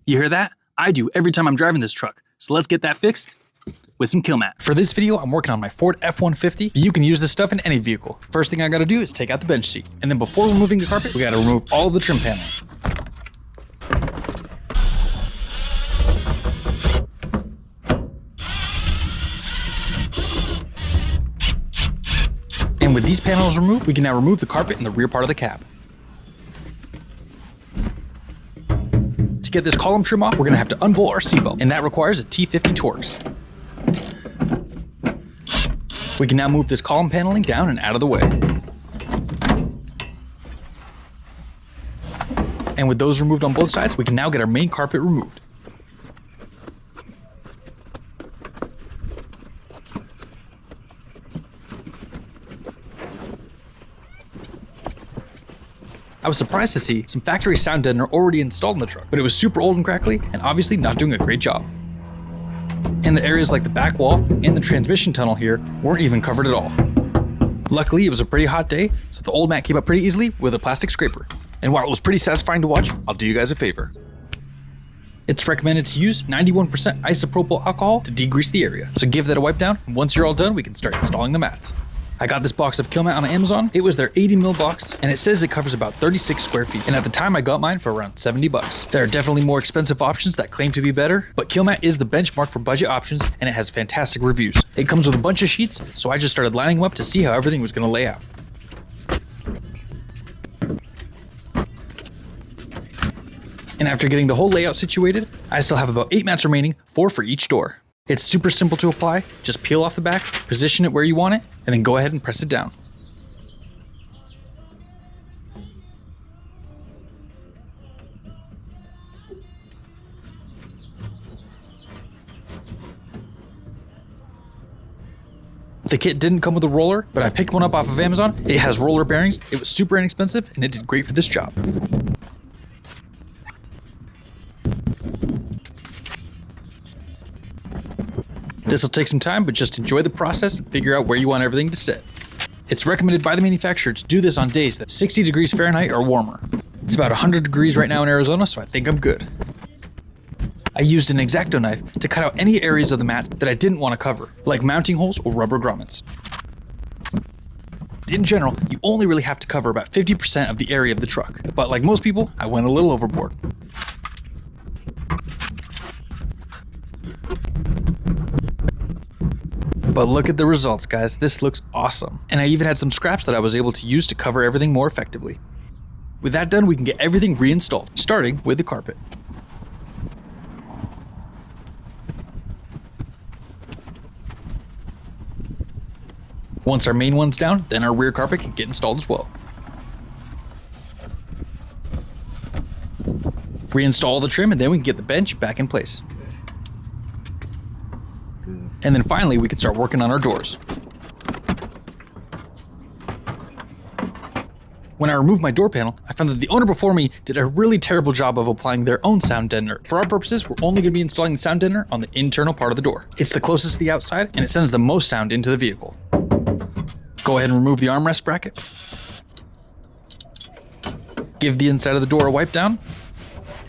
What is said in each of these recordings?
You hear that? I do every time I'm driving this truck. So let's get that fixed with some Kilmat. For this video, I'm working on my Ford F-150. You can use this stuff in any vehicle. First thing I gotta do is take out the bench seat. And then before removing the carpet, we gotta remove all of the trim panel. And with these panels removed, we can now remove the carpet in the rear part of the cab. To get this column trim off, we're gonna have to unbolt our seatbelt, and that requires a T50 Torx. We can now move this column paneling down and out of the way. And with those removed on both sides, we can now get our main carpet removed. I was surprised to see some factory sound deadener already installed in the truck, but it was super old and crackly and obviously not doing a great job. And the areas like the back wall and the transmission tunnel here weren't even covered at all. Luckily, it was a pretty hot day, so the old mat came up pretty easily with a plastic scraper. And while it was pretty satisfying to watch, I'll do you guys a favor. It's recommended to use 91% isopropyl alcohol to degrease the area, so give that a wipe down, and once you're all done, we can start installing the mats. I got this box of Kilmat on Amazon. It was their 80mm box, and it says it covers about 36 square feet. And at the time, I got mine for around 70 bucks. There are definitely more expensive options that claim to be better, but Kilmat is the benchmark for budget options, and it has fantastic reviews. It comes with a bunch of sheets, so I just started lining them up to see how everything was gonna lay out. And after getting the whole layout situated, I still have about 8 mats remaining, 4 for each door. It's super simple to apply. Just peel off the back, position it where you want it, and then go ahead and press it down. The kit didn't come with a roller, but I picked one up off of Amazon. It has roller bearings, it was super inexpensive, and it did great for this job. This will take some time, but just enjoy the process and figure out where you want everything to sit. It's recommended by the manufacturer to do this on days that 60 degrees Fahrenheit or warmer. It's about 100 degrees right now in Arizona, so I think I'm good. I used an X-Acto knife to cut out any areas of the mats that I didn't want to cover, like mounting holes or rubber grommets. In general, you only really have to cover about 50% of the area of the truck, but like most people, I went a little overboard. But look at the results, guys. This looks awesome. And I even had some scraps that I was able to use to cover everything more effectively. With that done, we can get everything reinstalled, starting with the carpet. Once our main one's down, then our rear carpet can get installed as well. Reinstall the trim, and then we can get the bench back in place. And then finally, we can start working on our doors. When I removed my door panel, I found that the owner before me did a really terrible job of applying their own sound deadener. For our purposes, we're only going to be installing the sound deadener on the internal part of the door. It's the closest to the outside, and it sends the most sound into the vehicle. Go ahead and remove the armrest bracket. Give the inside of the door a wipe down,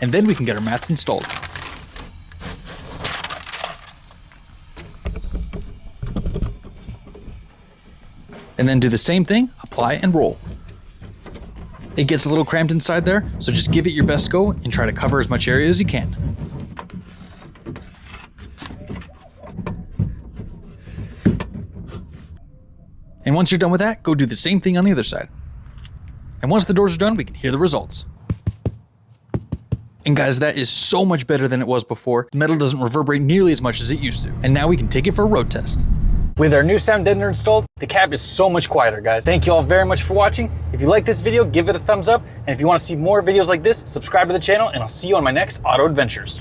and then we can get our mats installed. And then do the same thing, apply and roll. It gets a little cramped inside there, so just give it your best go and try to cover as much area as you can. And once you're done with that, go do the same thing on the other side. And once the doors are done, we can hear the results. And guys, that is so much better than it was before. The metal doesn't reverberate nearly as much as it used to. And now we can take it for a road test. With our new sound deadener installed, the cab is so much quieter, guys. Thank you all very much for watching. If you like this video, give it a thumbs up. And if you want to see more videos like this, subscribe to the channel, and I'll see you on my next auto adventures.